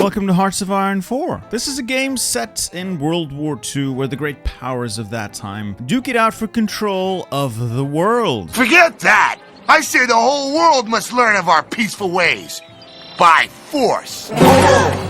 Welcome to Hearts of Iron 4. This is a game set in World War II where the great powers of that time duke it out for control of the world. Forget that! I say the whole world must learn of our peaceful ways. By force.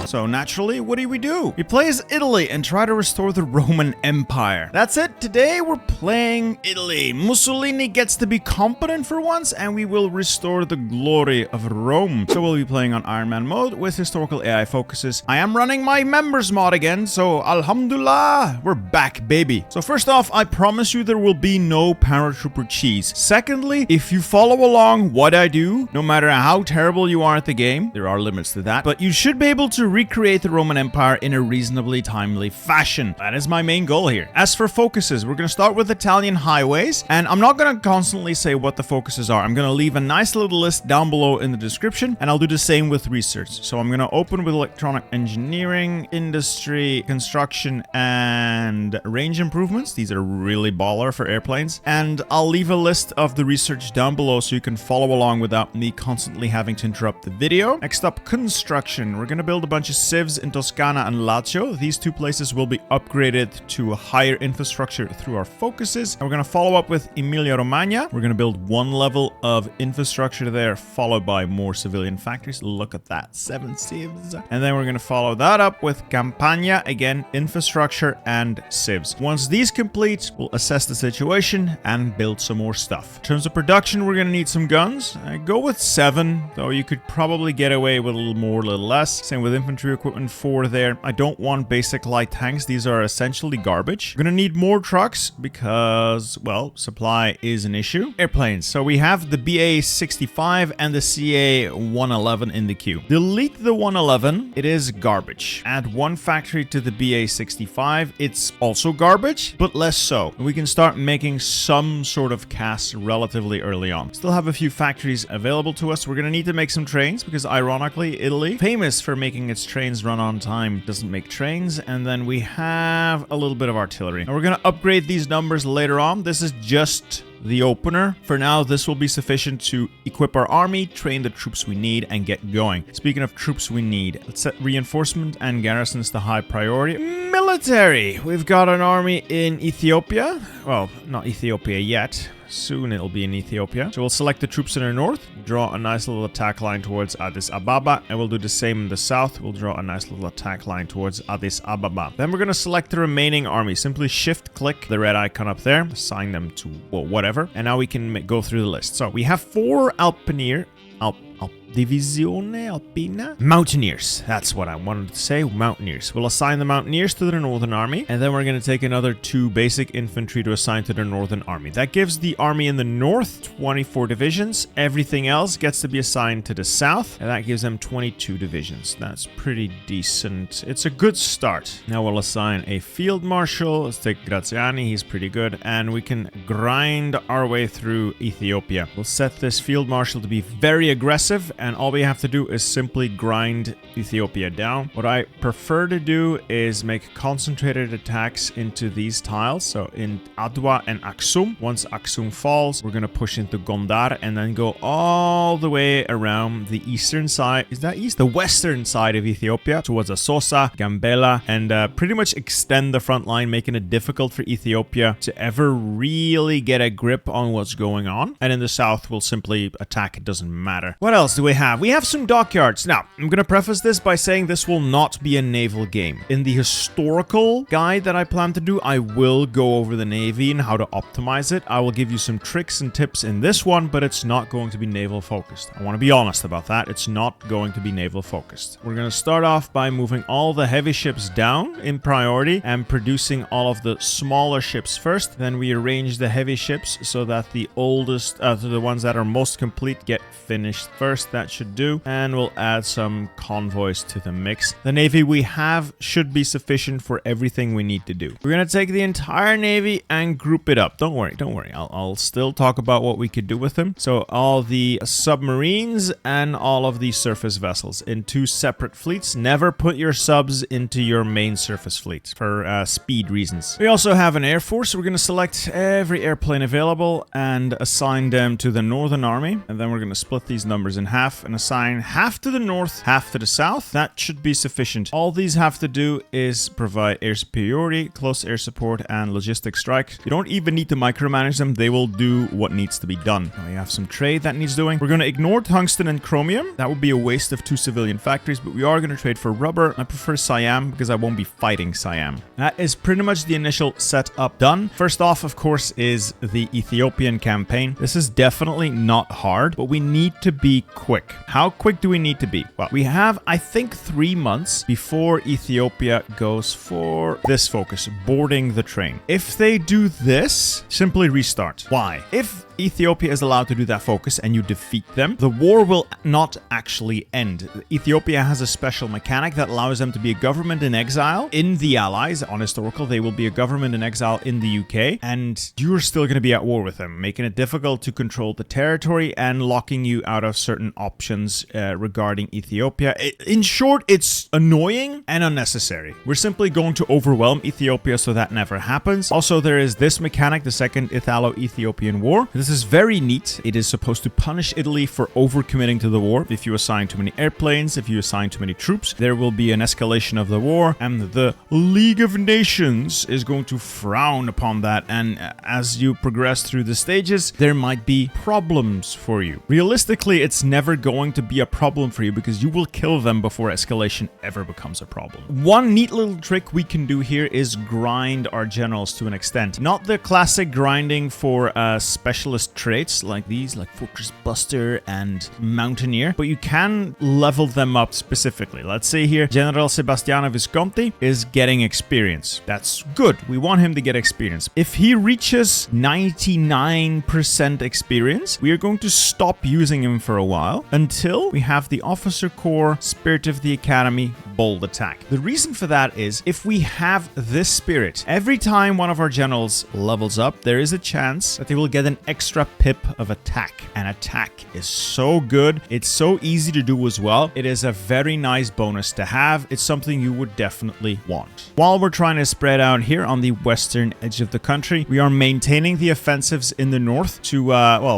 So naturally, what do? We play as Italy and try to restore the Roman Empire. That's it. Today we're playing Italy. Mussolini gets to be competent for once and we will restore the glory of Rome. So we'll be playing on Iron Man mode with historical AI focuses. I am running my members mod again, so alhamdulillah, we're back, baby. So first off, I promise you there will be no paratrooper cheese. Secondly, if you follow along what I do, no matter how terrible you are at the game, there are limits to that, but you should be able to recreate the Roman Empire in a reasonably timely fashion. That is my main goal here. As for focuses, we're going to start with Italian highways, and I'm not going to constantly say what the focuses are. I'm going to leave a nice little list down below in the description, and I'll do the same with research. So I'm going to open with electronic engineering, industry, construction, and range improvements. These are really baller for airplanes. And I'll leave a list of the research down below so you can follow along without me constantly having to interrupt the video. Next up, construction. We're going to build a bunch of civs in Toscana and Lazio. These two places will be upgraded to a higher infrastructure through our focuses. And we're going to follow up with Emilia-Romagna. We're going to build one level of infrastructure there, followed by more civilian factories. Look at that, 7 civs. And then we're going to follow that up with Campania, again, infrastructure and civs. Once these complete, we'll assess the situation and build some more stuff. In terms of production, we're going to need some guns. Go with 7, though you could probably get away with a little more, a little less. Same with infantry equipment, 4 there. I don't want basic light tanks. These are essentially garbage. We're gonna need more trucks because, well, supply is an issue. Airplanes. So we have the BA-65 and the CA-111 in the queue. Delete the 111. It is garbage. Add one factory to the BA-65. It's also garbage, but less so. We can start making some sort of CAS relatively early on. Still have a few factories available to us. We're gonna need to make some trains because ironically, Italy, famous for making its trains run on time, doesn't make trains. And then we have a little bit of artillery. And we're going to upgrade these numbers later on. This is just the opener. For now, this will be sufficient to equip our army, train the troops we need, and get going. Speaking of troops we need, let's set reinforcement and garrisons to high priority. Military! We've got an army in Ethiopia. Well, not Ethiopia yet. Soon it'll be in Ethiopia. So we'll select the troops in the north, draw a nice little attack line towards Addis Ababa, and we'll do the same in the south. We'll draw a nice little attack line towards Addis Ababa. Then we're going to select the remaining army. Simply shift-click the red icon up there, assign them to, well, whatever, and now we can go through the list. So we have 4 Divisione Alpina? Mountaineers. That's what I wanted to say. Mountaineers. We'll assign the Mountaineers to the Northern Army, and then we're going to take another 2 basic infantry to assign to the Northern Army. That gives the army in the north 24 divisions. Everything else gets to be assigned to the south, and that gives them 22 divisions. That's pretty decent. It's a good start. Now we'll assign a field marshal. Let's take Graziani. He's pretty good, and we can grind our way through Ethiopia. We'll set this field marshal to be very aggressive, and all we have to do is simply grind Ethiopia down. What I prefer to do is make concentrated attacks into these tiles. So in Adwa and Aksum. Once Aksum falls, we're going to push into Gondar and then go all the way around the eastern side. Is that east? The western side of Ethiopia towards Asosa, Gambela, and pretty much extend the front line, making it difficult for Ethiopia to ever really get a grip on what's going on. And in the south, we'll simply attack. It doesn't matter. What else do we have? We have some dockyards. Now, I'm going to preface this by saying this will not be a naval game. In the historical guide that I plan to do, I will go over the Navy and how to optimize it. I will give you some tricks and tips in this one, but it's not going to be naval focused. I want to be honest about that. It's not going to be naval focused. We're going to start off by moving all the heavy ships down in priority and producing all of the smaller ships first. Then we arrange the heavy ships so that the oldest, the ones that are most complete get finished first. That should do. And we'll add some convoys to the mix. The Navy we have should be sufficient for everything we need to do. We're going to take the entire Navy and group it up. Don't worry. I'll still talk about what we could do with them. So all the submarines and all of the surface vessels in 2 separate fleets. Never put your subs into your main surface fleet for speed reasons. We also have an air force. We're going to select every airplane available and assign them to the Northern Army. And then we're going to split these numbers in half. half and assign half to the north, half to the south. That should be sufficient. All these have to do is provide air superiority, close air support, and logistic strikes. You don't even need to micromanage them. They will do what needs to be done. Now we have some trade that needs doing. We're going to ignore tungsten and chromium. That would be a waste of 2 civilian factories, but we are going to trade for rubber. I prefer Siam because I won't be fighting Siam. That is pretty much the initial setup done. First off, of course, is the Ethiopian campaign. This is definitely not hard, but we need to be quick. How quick do we need to be? Well, we have, I think, 3 months before Ethiopia goes for this focus, boarding the train. If they do this, simply restart. Why? If Ethiopia is allowed to do that focus and you defeat them, the war will not actually end. Ethiopia has a special mechanic that allows them to be a government in exile in the Allies. On historical, they will be a government in exile in the UK, and you're still going to be at war with them, making it difficult to control the territory and locking you out of certain options regarding Ethiopia. In short, it's annoying and unnecessary. We're simply going to overwhelm Ethiopia so that never happens. Also, there is this mechanic, the Second Italo-Ethiopian War. This is very neat. It is supposed to punish Italy for overcommitting to the war. If you assign too many airplanes, if you assign too many troops, there will be an escalation of the war, and the League of Nations is going to frown upon that. And as you progress through the stages, there might be problems for you. Realistically, it's never going to be a problem for you because you will kill them before escalation ever becomes a problem. One neat little trick we can do here is grind our generals to an extent. Not the classic grinding for specialist traits like these, like Fortress Buster and Mountaineer, but you can level them up specifically. Let's say here, General Sebastiano Visconti is getting experience. That's good. We want him to get experience. If he reaches 99% experience, we are going to stop using him for a while until we have the Officer Corps, Spirit of the Academy, Bold Attack. The reason for that is if we have this spirit, every time one of our generals levels up, there is a chance that they will get an extra pip of attack. And attack is so good. It's so easy to do as well. It is a very nice bonus to have. It's something you would definitely want. While we're trying to spread out here on the western edge of the country, we are maintaining the offensives in the north to,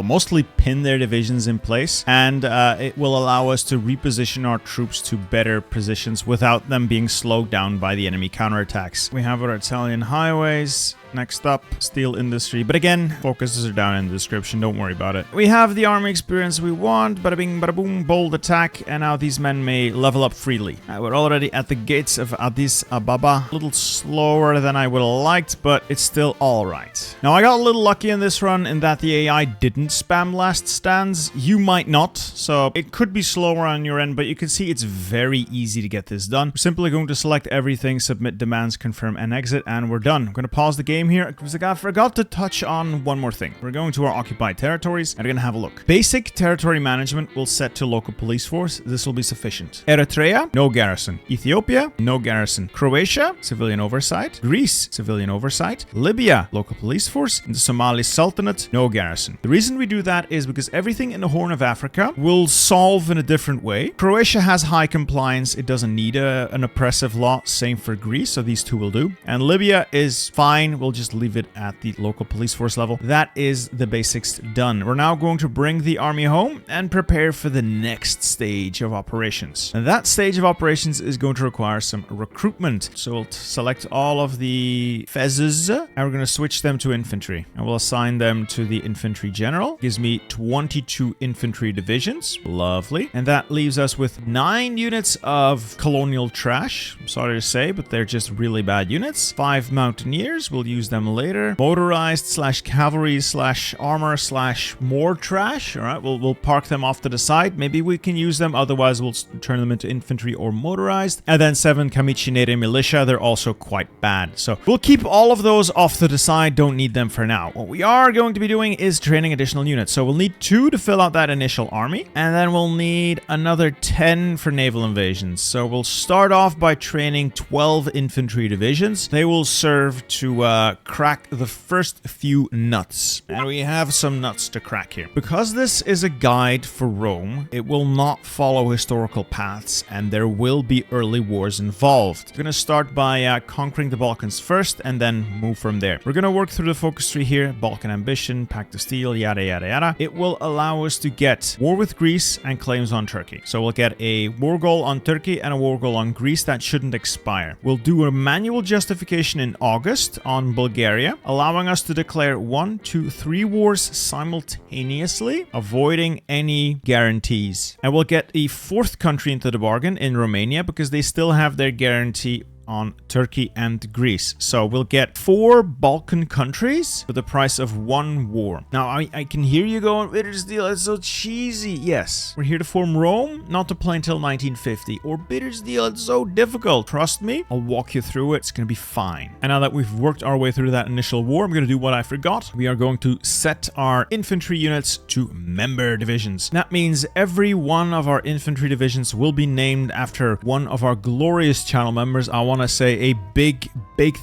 mostly pin their divisions in place. And it will allow us to reposition our troops to better positions without them being slowed down by the enemy counterattacks. We have our Italian highways. Next up, steel industry. But again, focuses are down in the description. Don't worry about it. We have the army experience we want. Bada bing, bada boom, bold attack. And now these men may level up freely. We're already at the gates of Addis Ababa. A little slower than I would have liked, but it's still all right. Now, I got a little lucky in this run in that the AI didn't spam last stands. You might not. So it could be slower on your end, but you can see it's very easy to get this done. We're simply going to select everything, submit demands, confirm, and exit, and we're done. I'm going to pause the game here because I forgot to touch on one more thing. We're going to our occupied territories and we're going to have a look. Basic territory management will set to local police force. This will be sufficient. Eritrea, no garrison. Ethiopia, no garrison. Croatia, civilian oversight. Greece, civilian oversight. Libya, local police force. And the Somali Sultanate, no garrison. The reason we do that is because everything in the Horn of Africa will solve in a different way. Croatia has high compliance. It doesn't need an oppressive law. Same for Greece, so these two will do. And Libya is fine. We'll just leave it at the local police force level. That is the basics done. We're now going to bring the army home and prepare for the next stage of operations. And that stage of operations is going to require some recruitment. So we'll select all of the fezzes and we're going to switch them to infantry. And we'll assign them to the infantry general. Gives me 22 infantry divisions. Lovely. And that leaves us with 9 units of colonial trash. I'm sorry to say, but they're just really bad units. 5 mountaineers. We'll use them later. Motorized / cavalry / armor / more trash. All right, we'll park them off to the side. Maybe we can use them. Otherwise, we'll turn them into infantry or motorized. And then 7 Kamichinere militia. They're also quite bad. So we'll keep all of those off to the side. Don't need them for now. What we are going to be doing is training additional units. So we'll need 2 to fill out that initial army. And then we'll need another 10 for naval invasions. So we'll start off by training 12 infantry divisions. They will serve to crack the first few nuts. And we have some nuts to crack here. Because this is a guide for Rome, it will not follow historical paths, and there will be early wars involved. We're going to start by conquering the Balkans first, and then move from there. We're going to work through the focus tree here, Balkan Ambition, Pact of Steel, yada yada yada. It will allow us to get war with Greece and claims on Turkey. So we'll get a war goal on Turkey and a war goal on Greece that shouldn't expire. We'll do a manual justification in August on Bulgaria, allowing us to declare 1, 2, 3 wars simultaneously, avoiding any guarantees. And we'll get a 4th country into the bargain in Romania because they still have their guarantee on Turkey and Greece. So we'll get 4 Balkan countries for the price of 1 war. Now, I can hear you going, Bitter's deal, it's so cheesy. Yes, we're here to form Rome, not to play until 1950. Or Bitter's deal, it's so difficult. Trust me, I'll walk you through it. It's going to be fine. And now that we've worked our way through that initial war, I'm going to do what I forgot. We are going to set our infantry units to member divisions. That means every one of our infantry divisions will be named after one of our glorious channel members. I want to say a big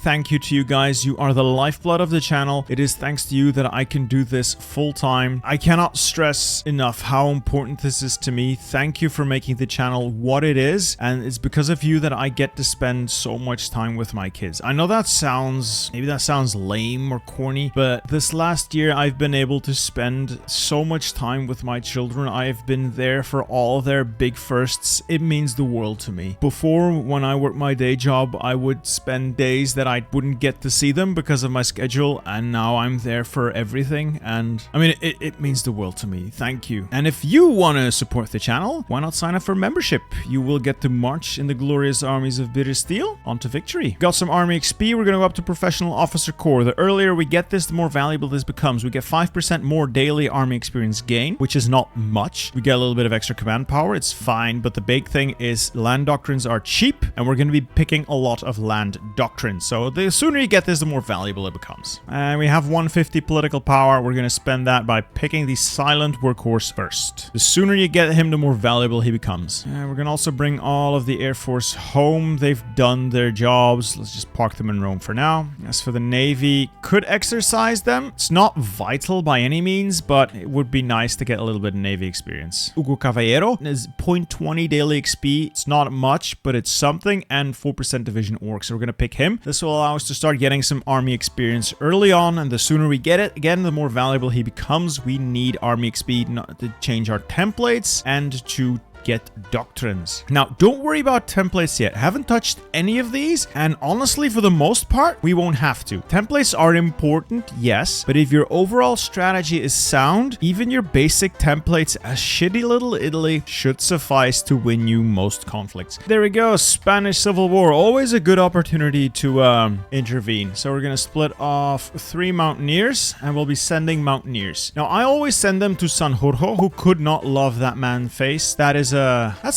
thank you to you guys. You are the lifeblood of the channel. It is thanks to you that I can do this full time. I cannot stress enough how important this is to me. Thank you for making the channel what it is, and it's because of you that I get to spend so much time with my kids. I know that sounds, maybe that sounds lame or corny, but this last year I've been able to spend so much time with my children. I've been there for all their big firsts. It means the world to me. Before, when I worked my day job, I would spend days that I wouldn't get to see them because of my schedule, and now I'm there for everything, and I mean, it means the world to me. Thank you. And if you want to support the channel, why not sign up for membership? You will get to march in the glorious armies of bitter steel onto victory. Got some army XP. We're going to go up to professional officer corps. The earlier we get this, the more valuable this becomes. We get 5% more daily army experience gain, which is not much. We get a little bit of extra command power. It's fine, but the big thing is land doctrines are cheap, and we're going to be picking a lot of land doctrines. So the sooner you get this, the more valuable it becomes. And we have 150 political power. We're going to spend that by picking the silent workhorse first. The sooner you get him, the more valuable he becomes. And we're going to also bring all of the Air Force home. They've done their jobs. Let's just park them in Rome for now. As for the Navy, could exercise them. It's not vital by any means, but it would be nice to get a little bit of Navy experience. Ugo Cavallero is 0.20 daily XP. It's not much, but it's something, and 4% division orc. So we're going to pick him. This will allow us to start getting some army experience early on, and the sooner we get it, again, the more valuable he becomes. We need army XP not to change our templates and to get doctrines. Now, don't worry about templates yet. Haven't touched any of these, and honestly, for the most part, we won't have to. Templates are important, yes, but if your overall strategy is sound, even your basic templates as shitty little Italy should suffice to win you most conflicts. There we go, Spanish Civil War. Always a good opportunity to intervene. So we're gonna split off 3 mountaineers, and we'll be sending mountaineers. Now, I always send them to Sanjurjo, who could not love that man face. That's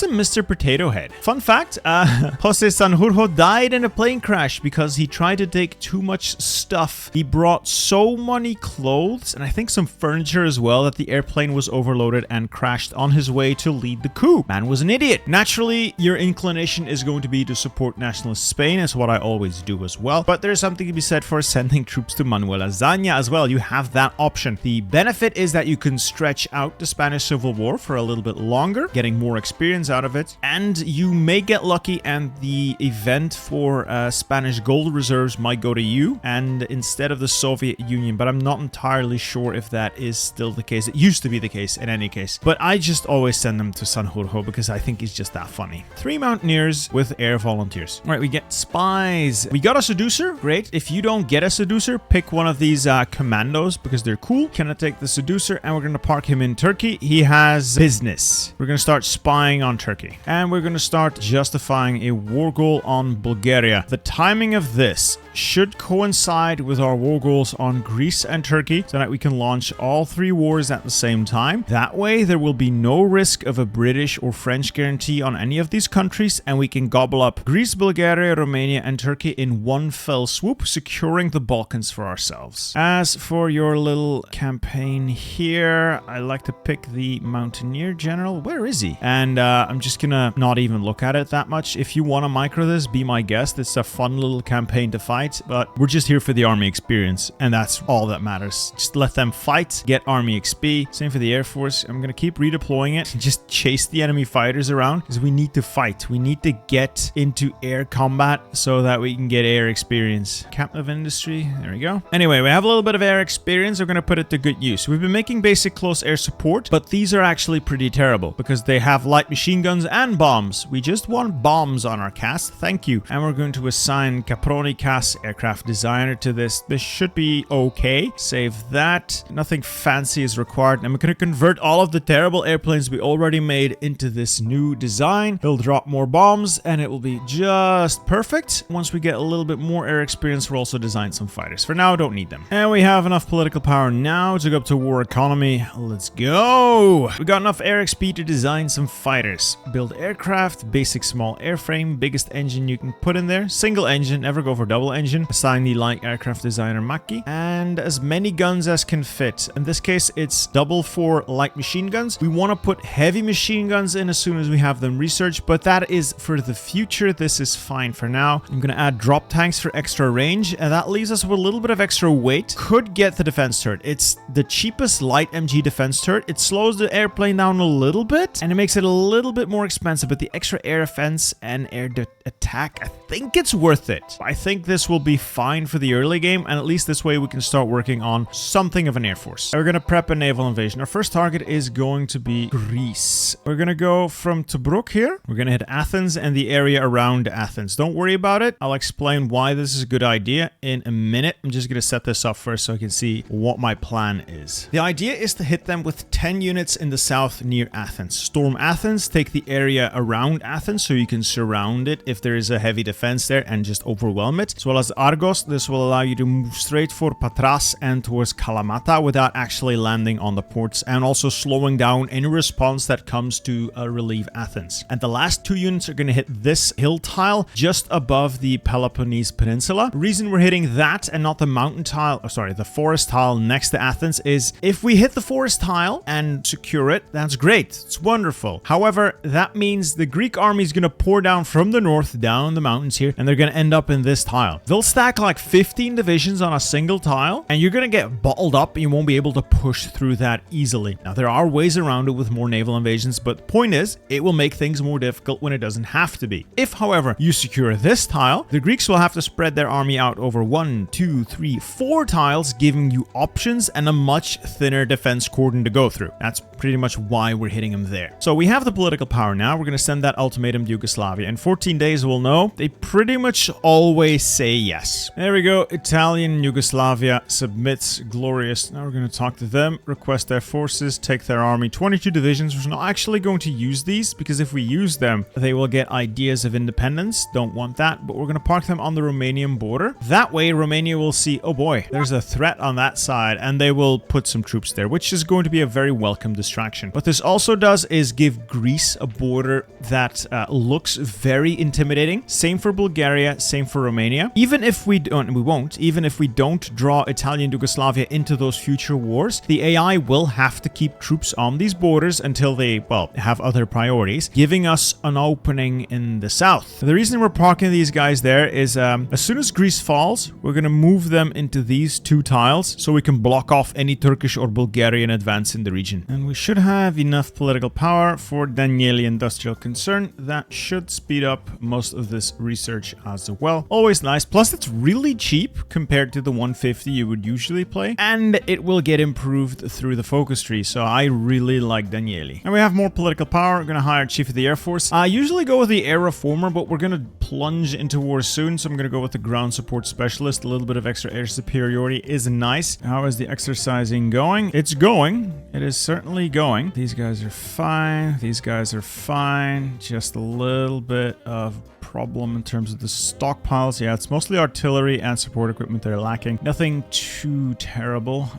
a Mr. Potato Head. Fun fact, Jose Sanjurjo died in a plane crash because he tried to take too much stuff. He brought so many clothes, and I think some furniture as well, that the airplane was overloaded and crashed on his way to lead the coup. Man was an idiot. Naturally, your inclination is going to be to support nationalist Spain. It's what I always do as well. But there's something to be said for sending troops to Manuel Azaña as well. You have that option. The benefit is that you can stretch out the Spanish Civil War for a little bit longer, getting more experience out of it, and you may get lucky and the event for Spanish gold reserves might go to you and instead of the Soviet Union, but I'm not entirely sure if that is still the case. It used to be the case in any case, but I just always send them to Sanjurjo because I think it's just that funny. 3 mountaineers with air volunteers. All right, we get spies. We got a seducer. Great. If you don't get a seducer, pick one of these commandos because they're cool. Gonna take the seducer and we're gonna park him in Turkey. He has business. We're gonna start spying on Turkey. And we're going to start justifying a war goal on Bulgaria. The timing of this should coincide with our war goals on Greece and Turkey so that we can launch all 3 wars at the same time. That way, there will be no risk of a British or French guarantee on any of these countries, and we can gobble up Greece, Bulgaria, Romania, and Turkey in one fell swoop, securing the Balkans for ourselves. As for your little campaign here, I like to pick the Mountaineer General. Where is he? and I'm just gonna not even look at it that much. If you want to micro this, be my guest. It's a fun little campaign to fight, but we're just here for the army experience, and that's all that matters. Just let them fight, get army XP. Same for the Air Force. I'm gonna keep redeploying it, just chase the enemy fighters around, because we need to fight. We need to get into air combat so that we can get air experience. Captain of Industry, there we go. Anyway, we have a little bit of air experience. We're gonna put it to good use. We've been making basic close air support, but these are actually pretty terrible because they have light machine guns and bombs. We just want bombs on our cast, thank you. And we're going to assign Caproni Cass aircraft designer to this. This should be okay. Save that. Nothing fancy is required. And we're going to convert all of the terrible airplanes we already made into this new design. He'll drop more bombs and it will be just perfect. Once we get a little bit more air experience, we'll also design some fighters. For now, don't need them. And we have enough political power now to go up to war economy. Let's go. We got enough air XP to design some fighters. Build aircraft, basic small airframe, biggest engine you can put in there. Single engine, never go for double engine. Assign the light aircraft designer Maki. And as many guns as can fit. In this case, it's double for light machine guns. We want to put heavy machine guns in as soon as we have them researched, but that is for the future. This is fine for now. I'm going to add drop tanks for extra range, and that leaves us with a little bit of extra weight. Could get the defense turret. It's the cheapest light MG defense turret. It slows the airplane down a little bit, and it makes it a little bit more expensive, but the extra air defense and air attack, I think it's worth it. I think this will be fine for the early game, and at least this way we can start working on something of an air force. We're going to prep a naval invasion. Our first target is going to be Greece. We're going to go from Tobruk here. We're going to hit Athens and the area around Athens. Don't worry about it. I'll explain why this is a good idea in a minute. I'm just going to set this up first so I can see what my plan is. The idea is to hit them with 10 units in the south near Athens. Storm Athens, take the area around Athens so you can surround it if there is a heavy defense there and just overwhelm it. As well as Argos, this will allow you to move straight for Patras and towards Kalamata without actually landing on the ports, and also slowing down any response that comes to relieve Athens. And the last two units are going to hit this hill tile just above the Peloponnese Peninsula. The reason we're hitting that and not the mountain tile, the forest tile next to Athens is if we hit the forest tile and secure it, that's great. It's wonderful. However, that means the Greek army is going to pour down from the north down the mountains here, and they're going to end up in this tile. They'll stack like 15 divisions on a single tile, and you're going to get bottled up and you won't be able to push through that easily. Now, there are ways around it with more naval invasions, but the point is, it will make things more difficult when it doesn't have to be. If, however, you secure this tile, the Greeks will have to spread their army out over 1, 2, 3, 4 tiles, giving you options and a much thinner defense cordon to go through. That's pretty much why we're hitting them there. So we have the political power now. We're going to send that ultimatum to Yugoslavia. In 14 days, we'll know. They pretty much always say yes. There we go. Italian Yugoslavia submits. Glorious. Now we're going to talk to them, request their forces, take their army. 22 divisions. We're not actually going to use these because if we use them, they will get ideas of independence. Don't want that, but we're going to park them on the Romanian border. That way, Romania will see, oh boy, there's a threat on that side, and they will put some troops there, which is going to be a very welcome distraction. What this also does is give Greece a border that looks very intimidating. Same for Bulgaria, same for Romania. Even if we don't, even if we don't draw Italian Yugoslavia into those future wars, the AI will have to keep troops on these borders until they, well, have other priorities, giving us an opening in the south. The reason we're parking these guys there is as soon as Greece falls, we're going to move them into these two tiles so we can block off any Turkish or Bulgarian advance in the region. And we should have enough political power for Danieli Industrial Concern. That should speed up most of this research as well. Always nice. Plus, it's really cheap compared to the 150 you would usually play, and it will get improved through the focus tree, so I really like Danieli. And we have more political power. We're going to hire Chief of the Air Force. I usually go with the Air Reformer, but we're going to plunge into war soon, so I'm going to go with the Ground Support Specialist. A little bit of extra air superiority is nice. How is the exercising going? It's going. It is certainly going. These guys are fine. These guys are fine. Just a little bit of problem in terms of the stockpiles. Yeah, it's mostly artillery and support equipment they're lacking. Nothing too terrible.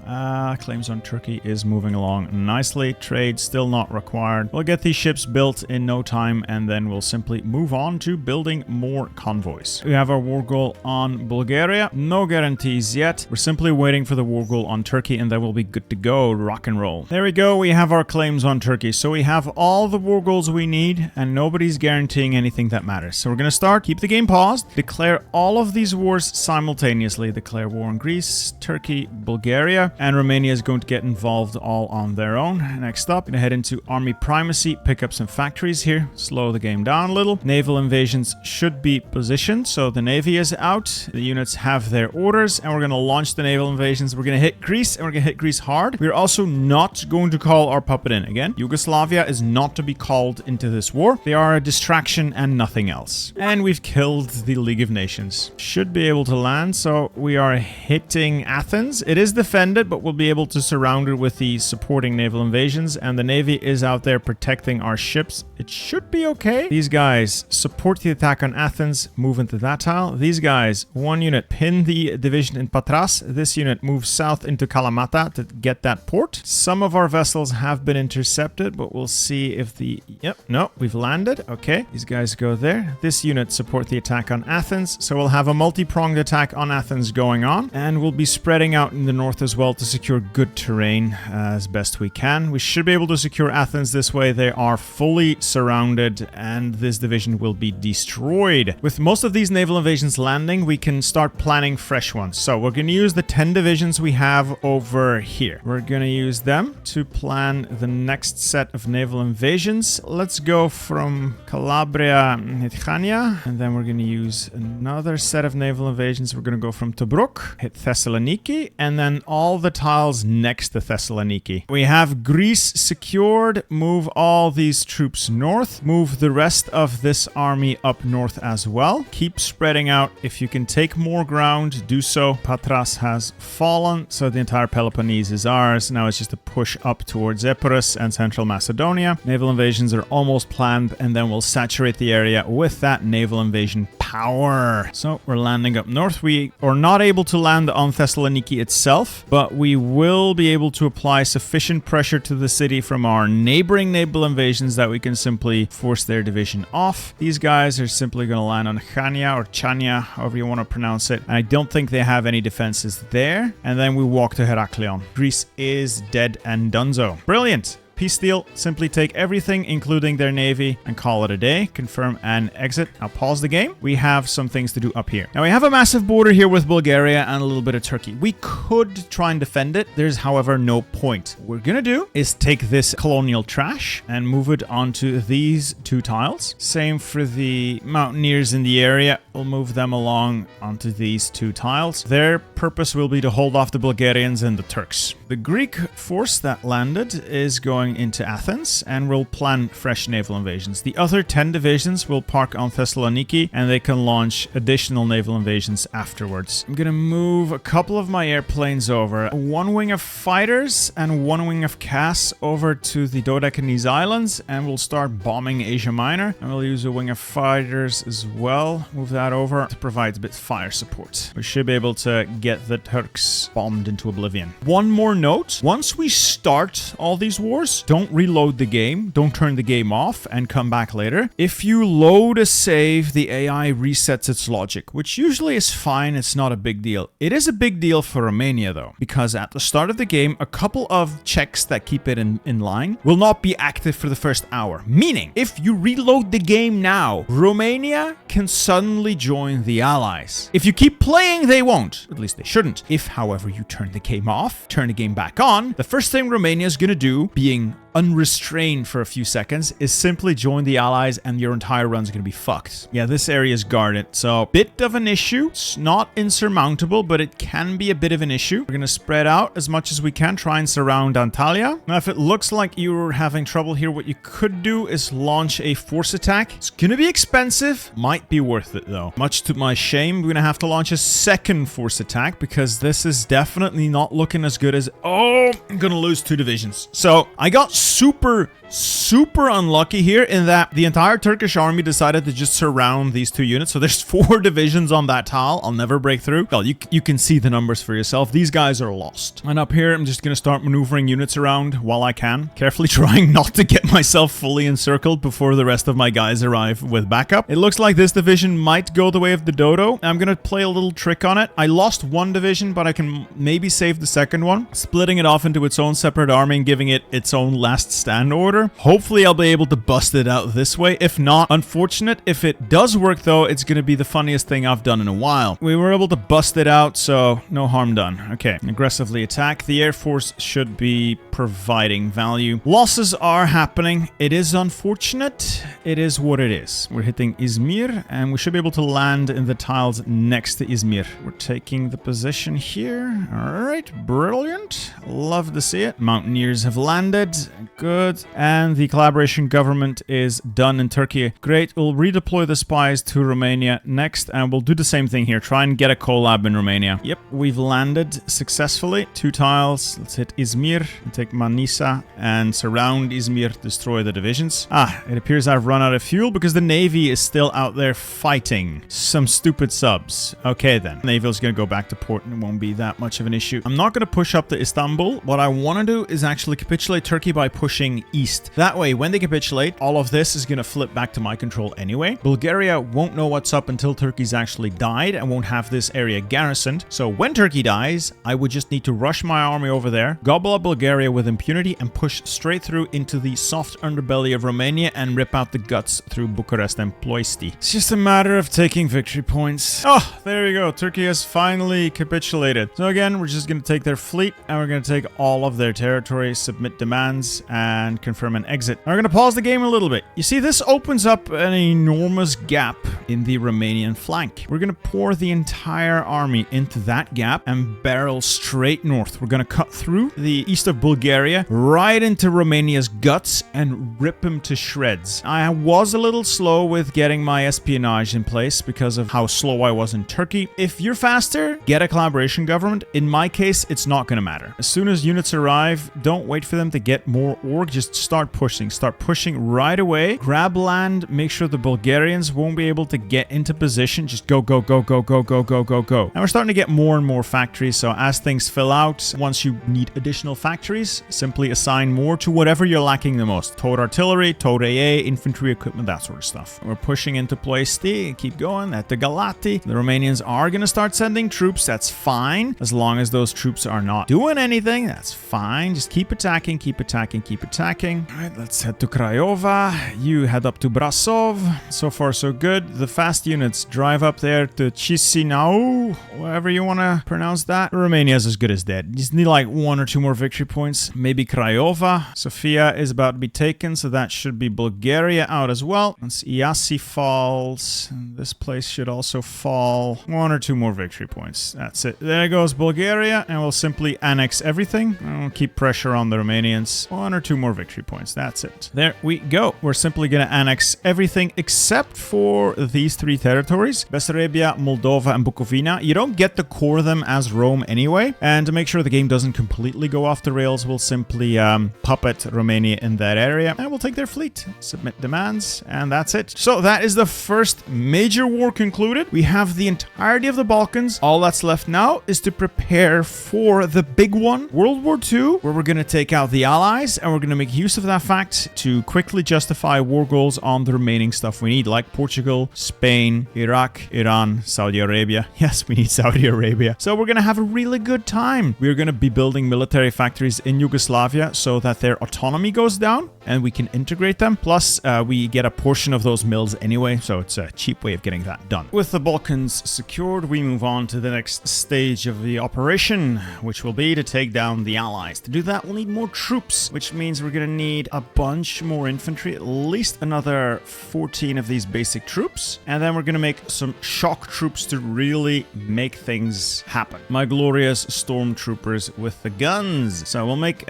Claims on Turkey is moving along nicely. Trade still not required. We'll get these ships built in no time, and then we'll simply move on to building more convoys. We have our war goal on Bulgaria. No guarantees yet. We're simply waiting for the war goal on Turkey, and then we'll be good to go. Rock and roll. There we go. We have our claims on Turkey. So we have all the war goals we need, and nobody's guaranteeing anything that matters. So we're going to start. Keep the game paused. Declare all of these wars simultaneously. Declare war on Greece, Turkey, Bulgaria, and Romania is going to get involved all on their own. Next up, going to head into army primacy, pick up some factories here, slow the game down a little. Naval invasions should be positioned, so the navy is out. The units have their orders, and we're going to launch the naval invasions. We're going to hit Greece, and we're going to hit Greece hard. We're also not going to call our puppet in. Again, Yugoslavia is not to be called into this war. They are a distraction and nothing else. And we've killed the League of Nations. Should be able to land, so we are hitting Athens. It is defended, but we'll be able to surround it with the supporting naval invasions, and the navy is out there protecting our ships. It should be okay. These guys support the attack on Athens, move into that tile. These guys, one unit, pin the division in Patras. This unit moves south into Kalamata to get that port. Some of our vessels have been intercepted, but we'll see if the... Yep, no, we've landed. Okay, these guys go there. This unit support the attack on Athens, so we'll have a multi-pronged attack on Athens going on, and we'll be spreading out in the north as well to secure good terrain as best we can. We should be able to secure Athens this way. They are fully surrounded, and this division will be destroyed. With most of these naval invasions landing, we can start planning fresh ones. So we're going to use the 10 divisions we have over here. We're going to use them to plan the next set of naval invasions. Let's go from Calabria, Hithania, and then we're going to use another set of naval invasions. We're going to go from Tobruk, hit Thessaloniki, and then all the tiles next to Thessaloniki. We have Greece secured. Move all these troops north. Move the rest of this army up north as well. Keep spreading out. If you can take more ground, do so. Patras has fallen, so the entire Peloponnese is ours. Now it's just a push up towards Epirus and Central Macedonia. Naval invasions are almost planned, and then we'll saturate the area with that naval invasion power. So we're landing up north. We are not able to land on Thessaloniki itself, but we will be able to apply sufficient pressure to the city from our neighboring naval invasions that we can simply force their division off. These guys are simply going to land on Chania or Chania, however you want to pronounce it. And I don't think they have any defenses there. And then we walk to Heraklion. Greece is dead and donezo. Brilliant. Peace deal. Simply take everything, including their navy, and call it a day. Confirm and exit. I'll pause the game. We have some things to do up here. Now, we have a massive border here with Bulgaria and a little bit of Turkey. We could try and defend it. There's, however, no point. What we're gonna do is take this colonial trash and move it onto these two tiles. Same for the mountaineers in the area. We'll move them along onto these two tiles. Their purpose will be to hold off the Bulgarians and the Turks. The Greek force that landed is going into Athens, and we'll plan fresh naval invasions. The other 10 divisions will park on Thessaloniki, and they can launch additional naval invasions afterwards. I'm gonna move a couple of my airplanes over. One wing of fighters and one wing of CAS over to the Dodecanese Islands, and we'll start bombing Asia Minor. And we'll use a wing of fighters as well. Move that over to provide a bit of fire support. We should be able to get the Turks bombed into oblivion. One more note. Once we start all these wars, don't reload the game, don't turn the game off and come back later. If you load a save, the AI resets its logic, which usually is fine. It's not a big deal. It is a big deal for Romania though, because at the start of the game, a couple of checks that keep it in line will not be active for the first hour. Meaning, if you reload the game now, Romania can suddenly join the Allies. If you keep playing, they won't. At least they shouldn't. If, however, you turn the game off, turn the game back on, the first thing Romania is gonna do, being unrestrained for a few seconds, is simply join the Allies, and your entire run's gonna be fucked. Yeah, this area is guarded, so bit of an issue. It's not insurmountable, but it can be a bit of an issue. We're gonna spread out as much as we can, try and surround Antalya. Now, if it looks like you're having trouble here, what you could do is launch a force attack. It's gonna be expensive, might be worth it though. Much to my shame, we're gonna have to launch a second force attack because this is definitely not looking as good as... Oh, I'm gonna lose 2 divisions. So I got super super unlucky here in that the entire Turkish army decided to just surround these 2 units. So there's 4 divisions on that tile. I'll never break through. Well, you can see the numbers for yourself. These guys are lost. And up here, I'm just going to start maneuvering units around while I can. Carefully trying not to get myself fully encircled before the rest of my guys arrive with backup. It looks like this division might go the way of the dodo. I'm going to play a little trick on it. I lost 1 division, but I can maybe save the second one, splitting it off into its own separate army and giving it its own last stand order. Hopefully I'll be able to bust it out this way. If not, unfortunate. If it does work though, it's going to be the funniest thing I've done in a while. We were able to bust it out, so no harm done. Okay, aggressively attack. The Air Force should be providing value. Losses are happening. It is unfortunate. It is what it is. We're hitting Izmir, and we should be able to land in the tiles next to Izmir. We're taking the position here. All right, brilliant. Love to see it. Mountaineers have landed. Good. And the collaboration government is done in Turkey. Great. We'll redeploy the spies to Romania next, and we'll do the same thing here. Try and get a collab in Romania. Yep, we've landed successfully. 2 tiles. Let's hit Izmir and take Manisa and surround Izmir, destroy the divisions. It appears I've run out of fuel because the Navy is still out there fighting some stupid subs. Okay then. Navy is going to go back to port and it won't be that much of an issue. I'm not going to push up to Istanbul. What I want to do is actually capitulate Turkey by pushing east. That way, when they capitulate, all of this is going to flip back to my control anyway. Bulgaria won't know what's up until Turkey's actually died and won't have this area garrisoned. So when Turkey dies, I would just need to rush my army over there, gobble up Bulgaria with impunity, and push straight through into the soft underbelly of Romania and rip out the guts through Bucharest and Ploiești. It's just a matter of taking victory points. Oh, there you go. Turkey has finally capitulated. So again, we're just going to take their fleet and we're going to take all of their territory, submit demands, and confirm an exit. Now we're going to pause the game a little bit. You see, this opens up an enormous gap in the Romanian flank. We're going to pour the entire army into that gap and barrel straight north. We're going to cut through the east of Bulgaria, right into Romania's guts, and rip him to shreds. I was a little slow with getting my espionage in place because of how slow I was in Turkey. If you're faster, get a collaboration government. In my case, it's not going to matter. As soon as units arrive, don't wait for them to get more org. Just start pushing. Start pushing right away. Grab land. Make sure the Bulgarians won't be able to get into position. Just go, go, go, go, go, go, go, go, go. And we're starting to get more and more factories. So as things fill out, once you need additional factories, simply assign more to whatever you're lacking the most. Towed artillery, towed AA, infantry equipment, that sort of stuff. We're pushing into Ploiești. Keep going at the Galati. The Romanians are going to start sending troops. That's fine. As long as those troops are not doing anything, that's fine. Just keep attacking, keep attacking, keep attacking. All right, let's head to Craiova. You head up to Brasov. So far, so good. The fast units drive up there to Chisinau, whatever you want to pronounce that. Romania's as good as dead. You just need like 1 or 2 more victory points. Maybe Craiova. Sofia is about to be taken, so that should be Bulgaria out as well. Once Iasi falls, this place should also fall. 1 or 2 more victory points. That's it. There goes Bulgaria, and we'll simply annex everything. We'll keep pressure on the Romanians. 1 or 2 more victory points. That's it. There we go. We're simply going to annex everything except for these 3 territories. Bessarabia, Moldova, and Bukovina. You don't get to core them as Rome anyway. And to make sure the game doesn't completely go off the rails, we'll simply puppet Romania in that area. And we'll take their fleet. Submit demands. And that's it. So that is the first major war concluded. We have the entirety of the Balkans. All that's left now is to prepare for the big one, World War II, where we're going to take out the Allies, and we're going to make use of that fact to quickly justify war goals on the remaining stuff we need, like Portugal, Spain, Iraq, Iran, Saudi Arabia. Yes, we need Saudi Arabia. So we're going to have a really good time. We're going to be building military factories in Yugoslavia so that their autonomy goes down and we can integrate them. Plus, we get a portion of those mills anyway, so it's a cheap way of getting that done. With the Balkans secured, we move on to the next stage of the operation, which will be to take down the Allies. To do that, we'll need more troops, which means we're going to need a bunch more infantry, at least another 14 of these basic troops, and then we're going to make some shock troops to really make things happen. My glorious stormtroopers with the guns. So we'll make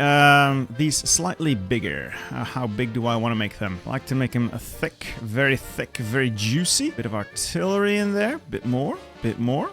these slightly bigger. How big do I want to make them? I like to make them thick, very juicy. Bit of artillery in there, bit more. bit more.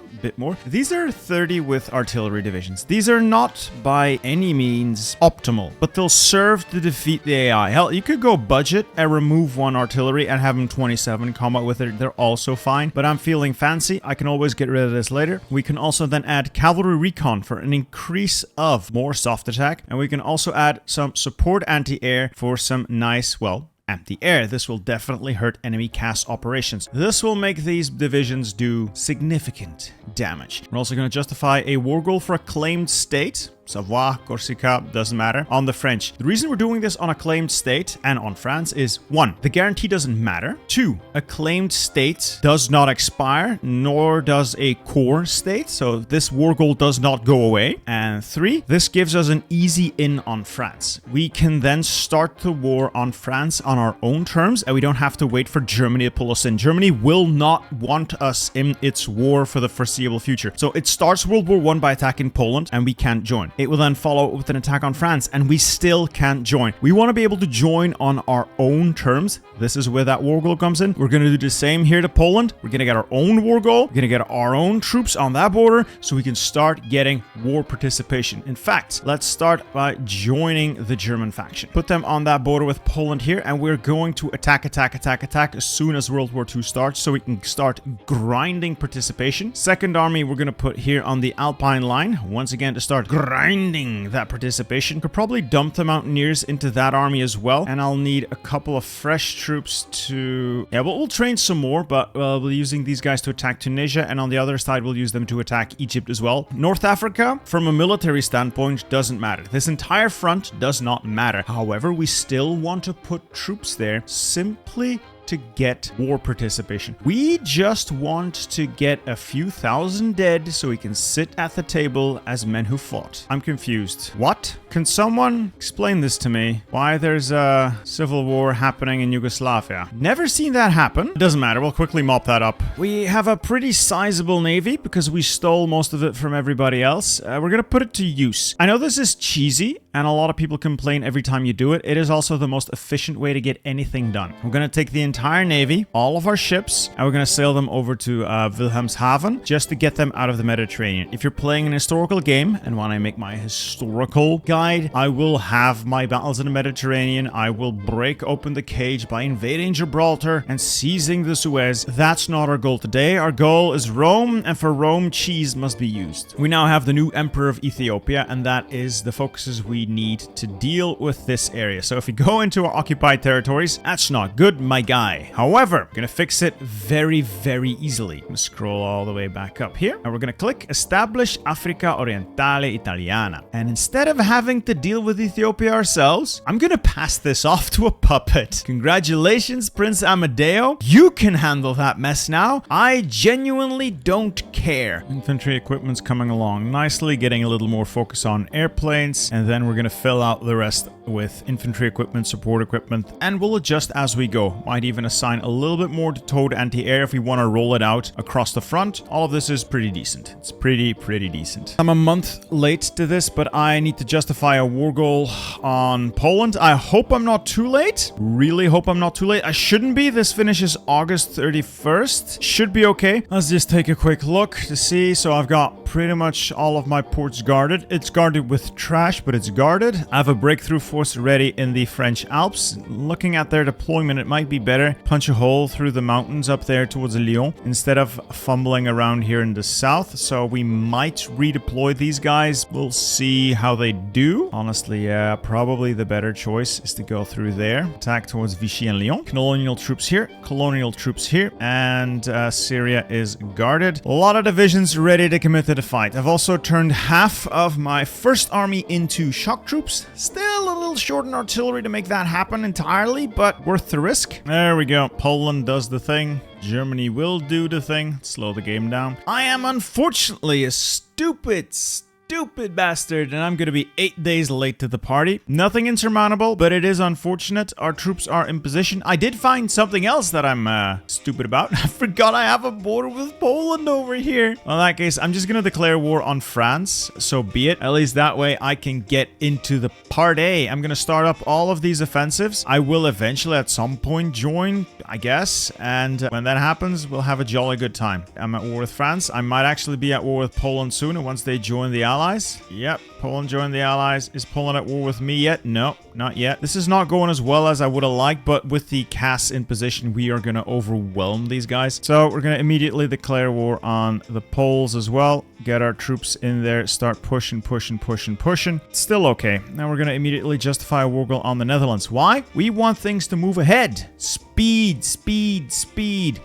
These are 30 with artillery divisions. These are not by any means optimal, but they'll serve to defeat the AI. Hell, you could go budget and remove one artillery and have them 27 combat with it. They're also fine, but I'm feeling fancy. I can always get rid of this later. We can also then add cavalry recon for an increase of more soft attack, and we can also add some support anti-air for some nice, well, anti-air. This will definitely hurt enemy CAS operations. This will make these divisions do significant damage. We're also going to justify a war goal for a claimed state. Savoie, Corsica, doesn't matter. On the French. The reason we're doing this on a claimed state and on France is 1. The guarantee doesn't matter. 2. A claimed state does not expire, nor does a core state, so this war goal does not go away. And 3. This gives us an easy in on France. We can then start the war on France on our own terms, and we don't have to wait for Germany to pull us in. Germany will not want us in its war for the foreseeable future. So it starts World War I by attacking Poland, and we can't join. It will then follow with an attack on France, and we still can't join. We want to be able to join on our own terms. This is where that war goal comes in. We're going to do the same here to Poland. We're going to get our own war goal. We're going to get our own troops on that border so we can start getting war participation. In fact, let's start by joining the German faction. Put them on that border with Poland here, and we're going to attack as soon as World War II starts so we can start grinding participation. Second army we're going to put here on the Alpine line, once again to start grinding that participation. Could probably dump the mountaineers into that army as well, and I'll need a couple of fresh troops to... Yeah, we'll train some more, but we'll be using these guys to attack Tunisia, and on the other side we'll use them to attack Egypt as well. North Africa, from a military standpoint, doesn't matter. This entire front does not matter. However, we still want to put troops there simply to get war participation. We just want to get a few thousand dead so we can sit at the table as men who fought. I'm confused. What? Can someone explain this to me? Why there's a civil war happening in Yugoslavia? Never seen that happen. It doesn't matter. We'll quickly mop that up. We have a pretty sizable navy because we stole most of it from everybody else. We're gonna put it to use. I know this is cheesy and a lot of people complain every time you do it. It is also the most efficient way to get anything done. We're gonna take the entire navy, all of our ships, and we're gonna sail them over to Wilhelmshaven just to get them out of the Mediterranean. If you're playing an historical game, and when I make my historical guide, I will have my battles in the Mediterranean. I will break open the cage by invading Gibraltar and seizing the Suez. That's not our goal today. Our goal is Rome, and for Rome, cheese must be used. We now have the new Emperor of Ethiopia, and that is the focuses we need to deal with this area. So if we go into our occupied territories, that's not good, my guy. However, we're gonna fix it very, very easily. I'm gonna scroll all the way back up here, and we're gonna click Establish Africa Orientale Italiana. And instead of having to deal with Ethiopia ourselves, I'm gonna pass this off to a puppet. Congratulations, Prince Amadeo. You can handle that mess now. I genuinely don't care. Infantry equipment's coming along nicely, getting a little more focus on airplanes, and then we're gonna fill out the rest with infantry equipment, support equipment, and we'll adjust as we go. Might even assign a little bit more to towed anti-air if we want to roll it out across the front. All of this is pretty decent. It's pretty decent. I'm a month late to this, but I need to justify a war goal on Poland. I hope I'm not too late. Really hope I'm not too late. I shouldn't be. This finishes August 31st. Should be okay. Let's just take a quick look to see. So I've got pretty much all of my ports guarded. It's guarded with trash, but it's guarded. I have a breakthrough force ready in the French Alps. Looking at their deployment, it might be better. Punch a hole through the mountains up there towards Lyon instead of fumbling around here in the south. So we might redeploy these guys. We'll see how they do. Honestly, yeah, probably the better choice is to go through there. Attack towards Vichy and Lyon. Colonial troops here. Colonial troops here. And Syria is guarded. A lot of divisions ready to commit to the fight. I've also turned half of my first army into shock troops. Still a little short in artillery to make that happen entirely, but worth the risk. There we go. Poland does the thing. Germany will do the thing. Slow the game down. I am unfortunately a stupid stupid bastard, and I'm gonna be 8 days late to the party. Nothing insurmountable, but it is unfortunate. Our troops are in position. I did find something else that I'm stupid about. I forgot I have a border with Poland over here. Well, in that case, I'm just gonna declare war on France, so be it. At least that way I can get into the party. I'm gonna start up all of these offensives. I will eventually at some point join, I guess, and when that happens, we'll have a jolly good time. I'm at war with France. I might actually be at war with Poland soon once they join the Allies. Yep, Poland joined the Allies. Is Poland at war with me yet? No, not yet. This is not going as well as I would have liked, but with the CAS in position, we are going to overwhelm these guys. So we're going to immediately declare war on the Poles as well. Get our troops in there, start pushing. Still okay. Now we're going to immediately justify a war goal on the Netherlands. Why? We want things to move ahead. Speed.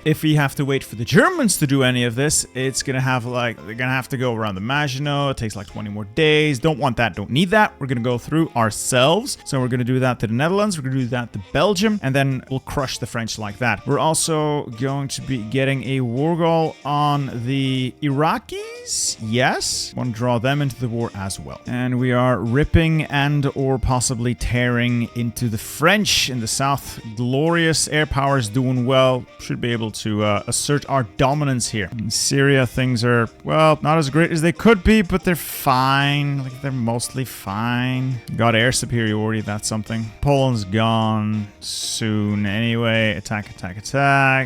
If we have to wait for the Germans to do any of this, it's going to have they're going to have to go around the Maginot. It takes like 20 more days. Don't want that. Don't need that. We're going to go through ourselves. So we're going to do that to the Netherlands. We're going to do that to Belgium. And then we'll crush the French like that. We're also going to be getting a war goal on the Iraqis. Yes. Want to draw them into the war as well. And we are ripping and or possibly tearing into the French in the south. Glorious air power is doing well. Should be able to assert our dominance here. In Syria, things are, well, not as great as they could be, but they're fine. Like, they're mostly fine. Got air superiority, that's something. Poland's gone soon anyway. Attack.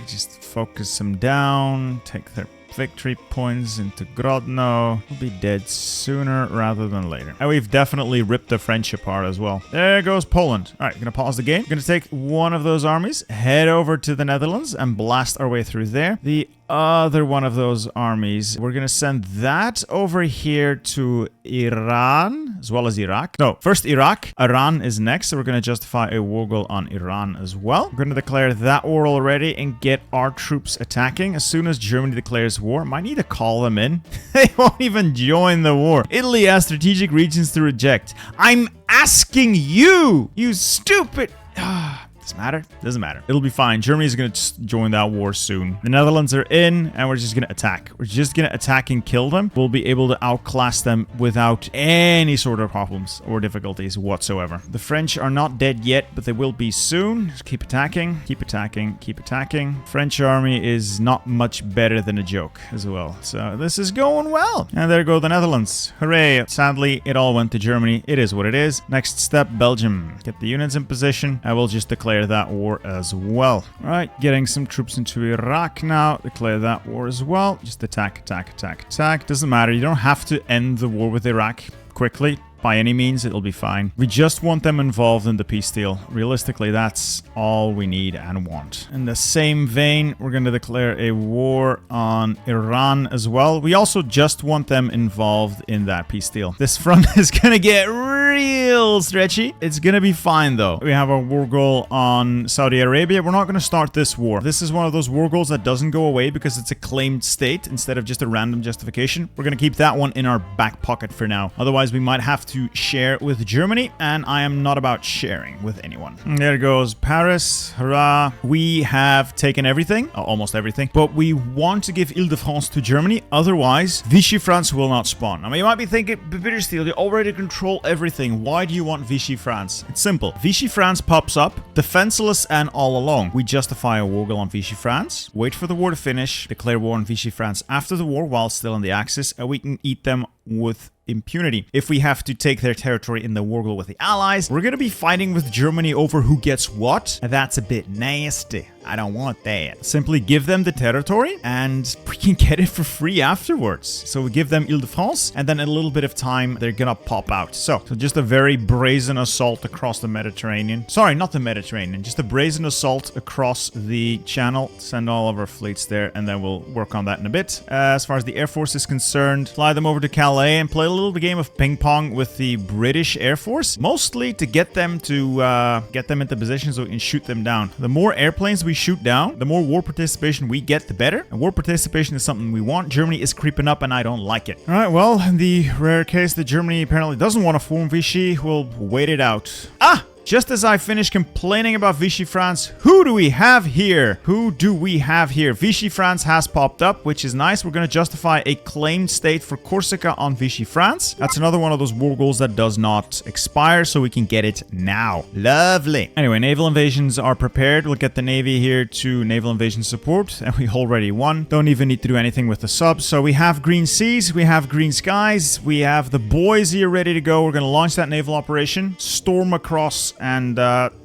Just focus them down. Take their victory points into Grodno. We'll be dead sooner rather than later. And we've definitely ripped the French apart as well. There goes Poland. All right, gonna pause the game. Gonna take one of those armies, head over to the Netherlands, and blast our way through there. The other one of those armies, we're gonna send that over here to Iran as well as Iraq. No, first Iraq. Iran is next, so we're gonna justify a war goal on Iran as well. We're gonna declare that war already and get our troops attacking. As soon as Germany declares war, might need to call them in. They won't even join the war. Italy has strategic regions to reject. I'm asking you, you stupid. Doesn't matter. Doesn't matter. It'll be fine. Germany's going to join that war soon. The Netherlands are in, and we're just going to attack. We're just going to attack and kill them. We'll be able to outclass them without any sort of problems or difficulties whatsoever. The French are not dead yet, but they will be soon. Just keep attacking. Keep attacking. French army is not much better than a joke as well. So this is going well. And there go the Netherlands. Hooray. Sadly, it all went to Germany. It is what it is. Next step, Belgium. Get the units in position. I will just declare that war as well. All right, getting some troops into Iraq now. Declare that war as well. Just attack. Doesn't matter. You don't have to end the war with Iraq quickly. By any means, it'll be fine. We just want them involved in the peace deal. Realistically, that's all we need and want. In the same vein, we're going to declare a war on Iran as well. We also just want them involved in that peace deal. This front is going to get real stretchy. It's going to be fine, though. We have a war goal on Saudi Arabia. We're not going to start this war. This is one of those war goals that doesn't go away because it's a claimed state instead of just a random justification. We're going to keep that one in our back pocket for now. Otherwise, we might have to share with Germany, and I am not about sharing with anyone. And there goes Paris. Hurrah. We have taken everything, almost everything, but we want to give Ile-de-France to Germany. Otherwise, Vichy France will not spawn. I mean, you might be thinking, Bitter Steel, they already control everything. Why do you want Vichy France? It's simple. Vichy France pops up, defenseless and all alone. We justify a war goal on Vichy France, wait for the war to finish, declare war on Vichy France after the war while still on the Axis, and we can eat them with impunity. If we have to take their territory in the war goal with the Allies, we're going to be fighting with Germany over who gets what. That's a bit nasty. I don't want that. Simply give them the territory and we can get it for free afterwards. So we give them Ile-de-France and then in a little bit of time, they're going to pop out. So just a very brazen assault across the Mediterranean. Sorry, not the Mediterranean. Just a brazen assault across the Channel. Send all of our fleets there and then we'll work on that in a bit. As far as the Air Force is concerned, fly them over to Calais and play a little game of ping pong with the British Air Force. Mostly to get them into position so we can shoot them down. The more airplanes we shoot down, the more war participation we get, the better. And war participation is something we want. Germany is creeping up and I don't like it. All right, well, in the rare case that Germany apparently doesn't want to form Vichy, we'll wait it out. Just as I finish complaining about Vichy France, who do we have here? Who do we have here? Vichy France has popped up, which is nice. We're going to justify a claimed state for Corsica on Vichy France. That's another one of those war goals that does not expire, so we can get it now. Lovely. Anyway, naval invasions are prepared. We'll get the Navy here to naval invasion support, and we already won. Don't even need to do anything with the subs. So we have green seas, we have green skies, we have the boys here ready to go. We're going to launch that naval operation, storm across, and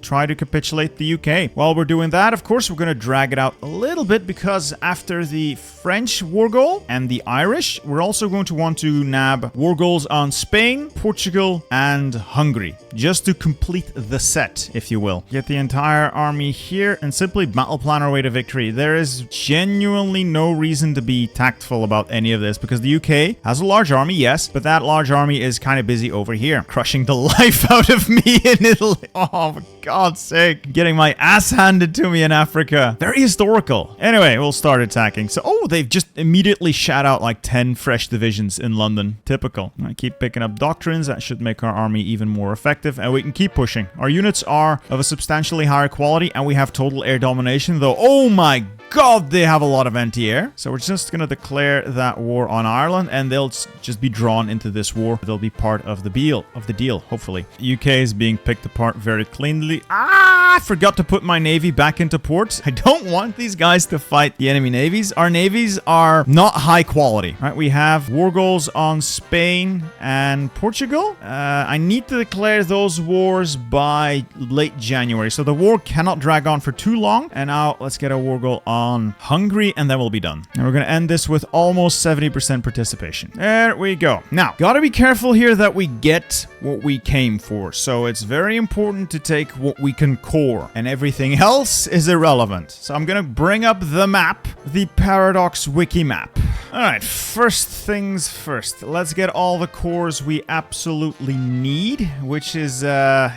try to capitulate the UK. While we're doing that, of course, we're going to drag it out a little bit, because after the French war goal and the Irish, we're also going to want to nab war goals on Spain, Portugal, and Hungary, just to complete the set, if you will. Get the entire army here and simply battle plan our way to victory. There is genuinely no reason to be tactful about any of this, because the UK has a large army, yes, but that large army is kind of busy over here, crushing the life out of me in Italy. Oh, for God's sake. Getting my ass handed to me in Africa. Very historical. Anyway, we'll start attacking. So, oh, they've just immediately shot out like 10 fresh divisions in London. Typical. I keep picking up doctrines. That should make our army even more effective, and we can keep pushing. Our units are of a substantially higher quality, and we have total air domination, though. Oh my God, they have a lot of anti-air. So we're just going to declare that war on Ireland, and they'll just be drawn into this war. They'll be part of the deal, hopefully. UK is being picked apart very cleanly. I forgot to put my navy back into port. I don't want these guys to fight the enemy navies. Our navies are not high quality, right? We have war goals on Spain and Portugal. I need to declare those wars by late January, so the war cannot drag on for too long. And now let's get a war goal on Hungary, and then we'll be done. And we're going to end this with almost 70% participation. There we go. Now, gotta be careful here that we get what we came for. So it's very important to take what we can core, and everything else is irrelevant. So I'm going to bring up the map, the Paradox wiki map. All right, first things first. Let's get all the cores we absolutely need, which is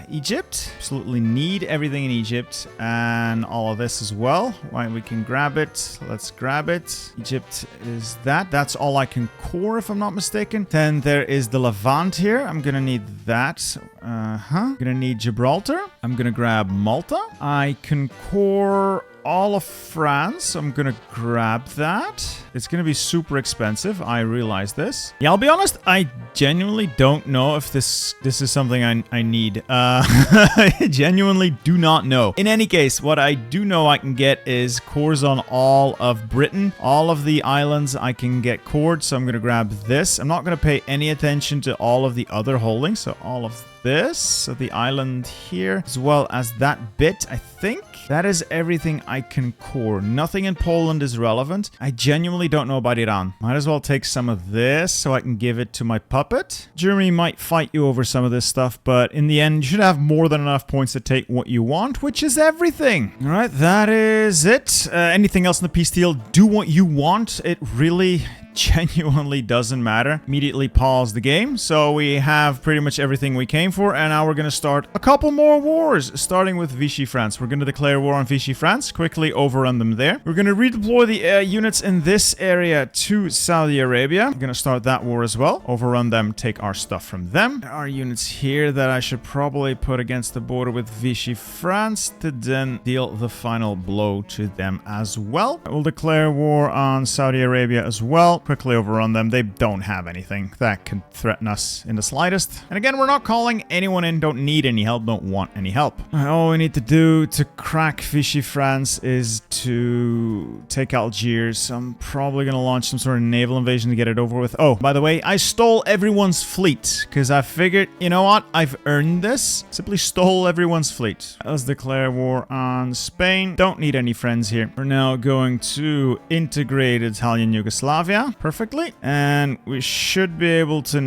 Egypt. Absolutely need everything in Egypt, and all of this as well. Right, we can grab it. Let's grab it. Egypt is that. That's all I can core, if I'm not mistaken. Then there is the Levant here. I'm gonna need that. I'm gonna need Gibraltar. I'm gonna grab Malta. I can core all of France, so I'm gonna grab that. It's gonna be super expensive, I realize this. Yeah, I'll be honest, I genuinely don't know if this is something I need. I genuinely do not know. In any case, what I do know I can get is cores on all of Britain. All of the islands I can get cored, so I'm gonna grab this. I'm not gonna pay any attention to all of the other holdings, so all of this, so the island here, as well as that bit, I think. That is everything I can core. Nothing in Poland is relevant. I genuinely don't know about Iran. Might as well take some of this so I can give it to my puppet. Germany might fight you over some of this stuff, but in the end, you should have more than enough points to take what you want, which is everything. All right, that is it. Anything else in the peace deal? Do what you want. It really genuinely doesn't matter. Immediately pause the game. So we have pretty much everything we came for, and now we're going to start a couple more wars, starting with Vichy France. We're going to declare war on Vichy France, quickly overrun them there. We're going to redeploy the units in this area to Saudi Arabia. We're going to start that war as well. Overrun them, take our stuff from them. There are units here that I should probably put against the border with Vichy France to then deal the final blow to them as well. We'll declare war on Saudi Arabia as well. Quickly overrun them. They don't have anything that can threaten us in the slightest. And again, we're not calling anyone in. Don't need any help. Don't want any help. All we need to do to crack Vichy France is to take Algiers. So I'm probably going to launch some sort of naval invasion to get it over with. Oh, by the way, I stole everyone's fleet because I figured, you know what? I've earned this. Simply stole everyone's fleet. Let's declare war on Spain. Don't need any friends here. We're now going to integrate Italian Yugoslavia perfectly, and we should be able to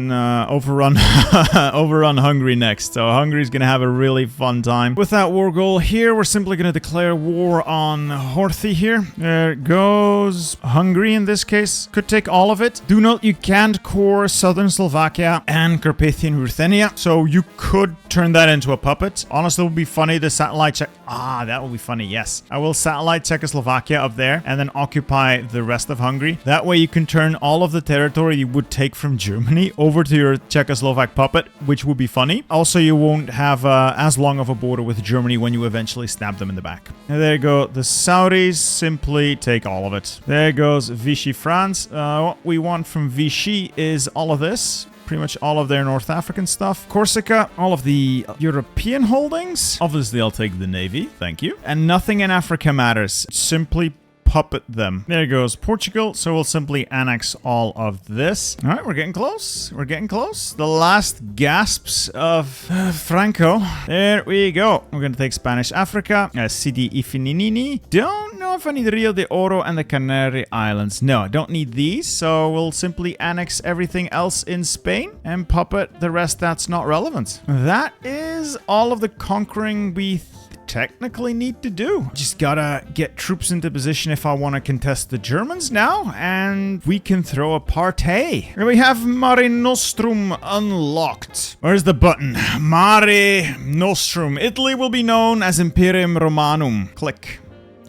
overrun Hungary next. So Hungary's gonna have a really fun time with that war goal here. We're simply gonna declare war on Horthy here. There goes Hungary. In this case, could take all of it. Do note you can't core southern Slovakia and Carpathian Ruthenia, so you could turn that into a puppet. Honestly, it would be funny to satellite check. That would be funny. Yes, I will satellite Czechoslovakia up there and then occupy the rest of Hungary. That way you can turn all of the territory you would take from Germany over to your Czechoslovak puppet, which would be funny. money. Also, you won't have as long of a border with Germany when you eventually stab them in the back. And there you go. The Saudis simply take all of it. There goes Vichy France. What we want from Vichy is all of this. Pretty much all of their North African stuff. Corsica, all of the European holdings. Obviously, I'll take the Navy. Thank you. And nothing in Africa matters. Simply puppet them. There goes Portugal. So we'll simply annex all of this. All right, we're getting close. We're getting close. The last gasps of Franco. There we go. We're going to take Spanish Africa. Sidi Ifninini. Don't know if I need Rio de Oro and the Canary Islands. No, I don't need these. So we'll simply annex everything else in Spain and puppet the rest that's not relevant. That is all of the conquering we technically need to do. Just gotta get troops into position if I want to contest the Germans now, and we can throw a party. Here we have Mare Nostrum unlocked. Where's the button? Mare Nostrum. Italy will be known as Imperium Romanum. Click.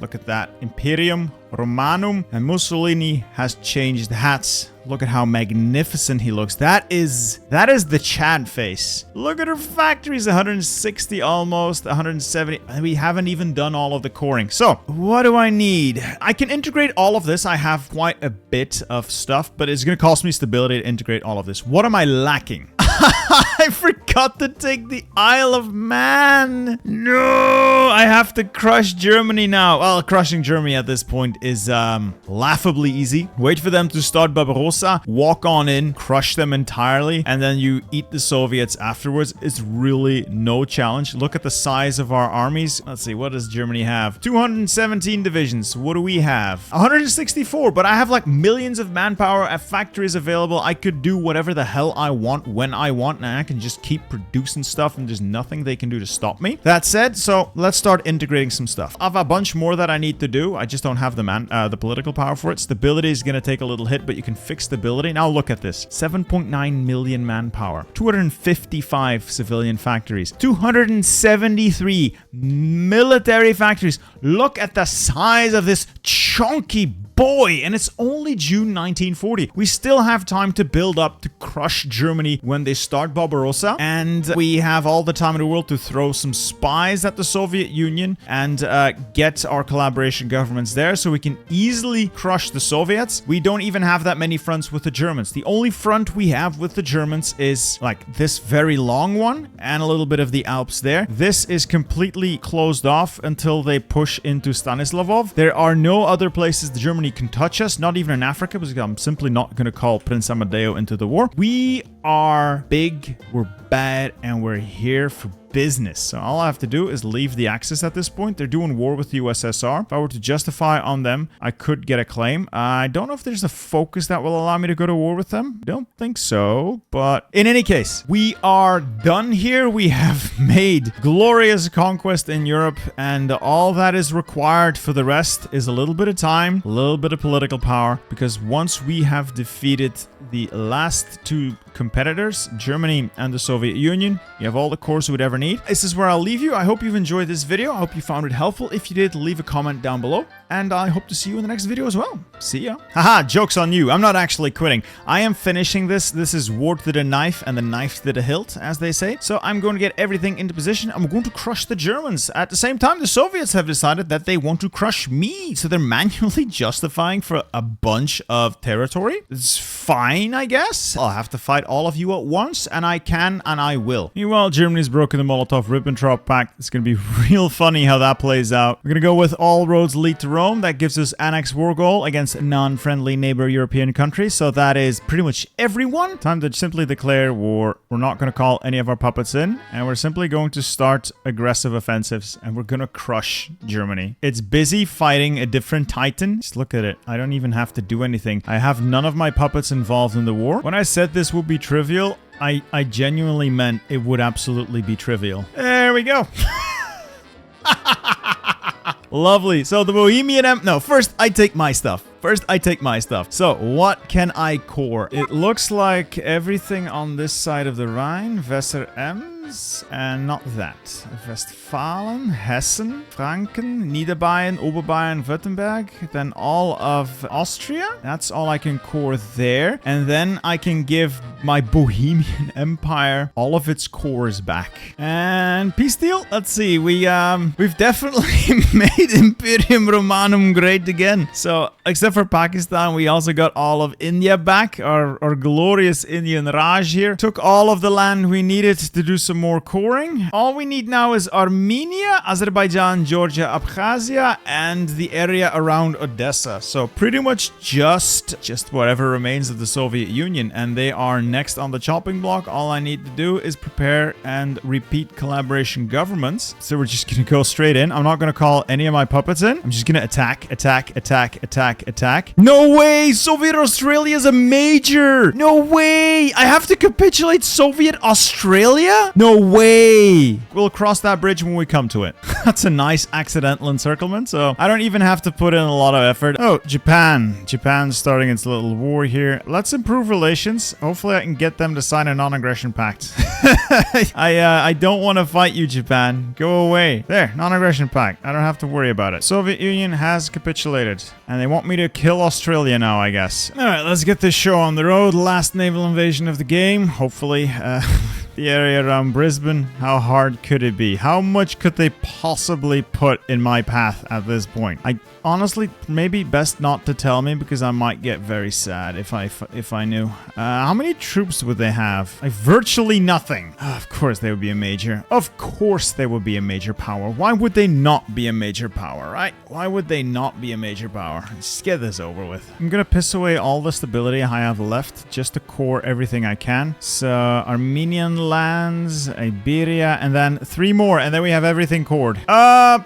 Look at that. Imperium Romanum. And Mussolini has changed hats. Look at how magnificent he looks. That is the Chad face. Look at her factories. 160 almost, 170. And we haven't even done all of the coring. So, what do I need? I can integrate all of this. I have quite a bit of stuff, but it's going to cost me stability to integrate all of this. What am I lacking? I forgot to take the Isle of Man. No, I have to crush Germany now. Well, crushing Germany at this point is laughably easy. Wait for them to start Barbarossa, walk on in, crush them entirely, and then you eat the Soviets afterwards. It's really no challenge. Look at the size of our armies. Let's see, what does Germany have? 217 divisions. What do we have? 164, but I have like millions of manpower at factories available. I could do whatever the hell I want when I want, and I can just keep producing stuff, and there's nothing they can do to stop me. That said, so let's start integrating some stuff. I have a bunch more that I need to do. I just don't have the political power for it. Stability is going to take a little hit, but you can fix stability. Now look at this. 7.9 million manpower. 255 civilian factories. 273 military factories. Look at the size of this chunky boy, and it's only June 1940. We still have time to build up to crush Germany when they start Barbarossa, and we have all the time in the world to throw some spies at the Soviet Union and get our collaboration governments there so we can easily crush the Soviets. We don't even have that many fronts with the Germans. The only front we have with the Germans is like this very long one and a little bit of the Alps there. This is completely closed off until they push into Stanislavov. There are no other places the Germany can touch us, not even in Africa, because I'm simply not going to call Prince Amadeo into the war. We are big, we're bad, and we're here for business. So all I have to do is leave the Axis at this point. They're doing war with the USSR. If I were to justify on them, I could get a claim. I don't know if there's a focus that will allow me to go to war with them. Don't think so. But in any case, we are done here. We have made glorious conquest in Europe, and all that is required for the rest is a little bit of time, a little bit of political power, because once we have defeated the last two competitors, Germany and the Soviet Union, you have all the cores you would ever need. This is where I'll leave you. I hope you've enjoyed this video. I hope you found it helpful. If you did, leave a comment down below, and I hope to see you in the next video as well. See ya. Haha, joke's on you. I'm not actually quitting. I am finishing this. This is war to the knife and the knife to the hilt, as they say. So I'm going to get everything into position. I'm going to crush the Germans. At the same time, the Soviets have decided that they want to crush me. So they're manually justifying for a bunch of territory. It's fine, I guess. I'll have to fight all of you at once, and I can, and I will. Meanwhile, Germany's broken the Molotov-Ribbentrop Pact. It's going to be real funny how that plays out. We're going to go with all roads lead to Rome. That gives us annex war goal against non-friendly neighbor European countries. So that is pretty much everyone. Time to simply declare war. We're not going to call any of our puppets in, and we're simply going to start aggressive offensives, and we're going to crush Germany. It's busy fighting a different titan. Just look at it. I don't even have to do anything. I have none of my puppets involved in the war. When I said this would be trivial, I genuinely meant it would absolutely be trivial. There we go. Lovely. So the Bohemian no, first I take my stuff. So what can I core? It looks like everything on this side of the Rhine. Weser M. these, and not that. Westfalen, Hessen, Franken, Niederbayern, Oberbayern, Württemberg, then all of Austria. That's all I can core there. And then I can give my Bohemian Empire all of its cores back. And peace deal. Let's see. We've definitely made Imperium Romanum great again. So, except for Pakistan, we also got all of India back. Our glorious Indian Raj here took all of the land we needed to do some more coring. All we need now is Armenia, Azerbaijan, Georgia, Abkhazia, and the area around Odessa. So pretty much just whatever remains of the Soviet Union, and they are next on the chopping block. All I need to do is prepare and repeat collaboration governments. So we're just gonna go straight in. I'm not gonna call any of my puppets in. I'm just gonna attack. No way! Soviet Australia is a major! No way! I have to capitulate Soviet Australia? No way! We'll cross that bridge when we come to it. That's a nice accidental encirclement, so I don't even have to put in a lot of effort. Oh, Japan. Japan's starting its little war here. Let's improve relations. Hopefully I can get them to sign a non-aggression pact. I don't want to fight you, Japan. Go away. There, non-aggression pact. I don't have to worry about it. Soviet Union has capitulated, and they want me to kill Australia now, I guess. Alright, let's get this show on the road. Last naval invasion of the game. Hopefully, the area around Brisbane. How hard could it be? How much could they possibly put in my path at this point? I honestly, maybe best not to tell me, because I might get very sad if I knew. How many troops would they have? Like virtually nothing. Of course they would be a major. Of course they would be a major power. Why would they not be a major power, right? Why would they not be a major power? Just get this over with. I'm gonna piss away all the stability I have left just to core everything I can. So Armenian lands, Iberia, and then 3 more, and then we have everything cored.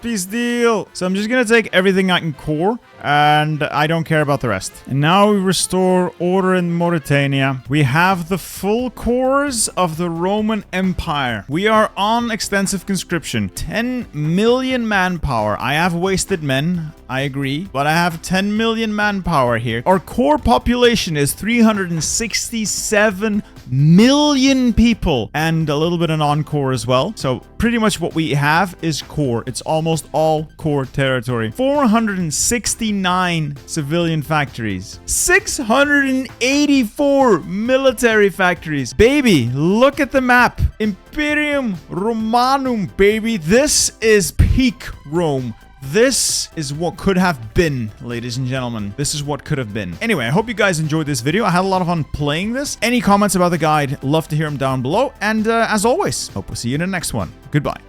Peace deal. So I'm just gonna take everything I can core, and I don't care about the rest. And now we restore order in Mauritania. We have the full cores of the Roman Empire. We are on extensive conscription. 10 million manpower. I have wasted men, I agree, but I have 10 million manpower here. Our core population is 367 million people, and a little bit of non-core as well. So pretty much what we have is core. It's almost all core territory. 469 civilian factories. 684 military factories. Baby, look at the map. Imperium Romanum, baby. This is peak Rome. This is what could have been, ladies and gentlemen. This is what could have been. Anyway, I hope you guys enjoyed this video. I had a lot of fun playing this. Any comments about the guide, love to hear them down below. And as always, hope we'll see you in the next one. Goodbye.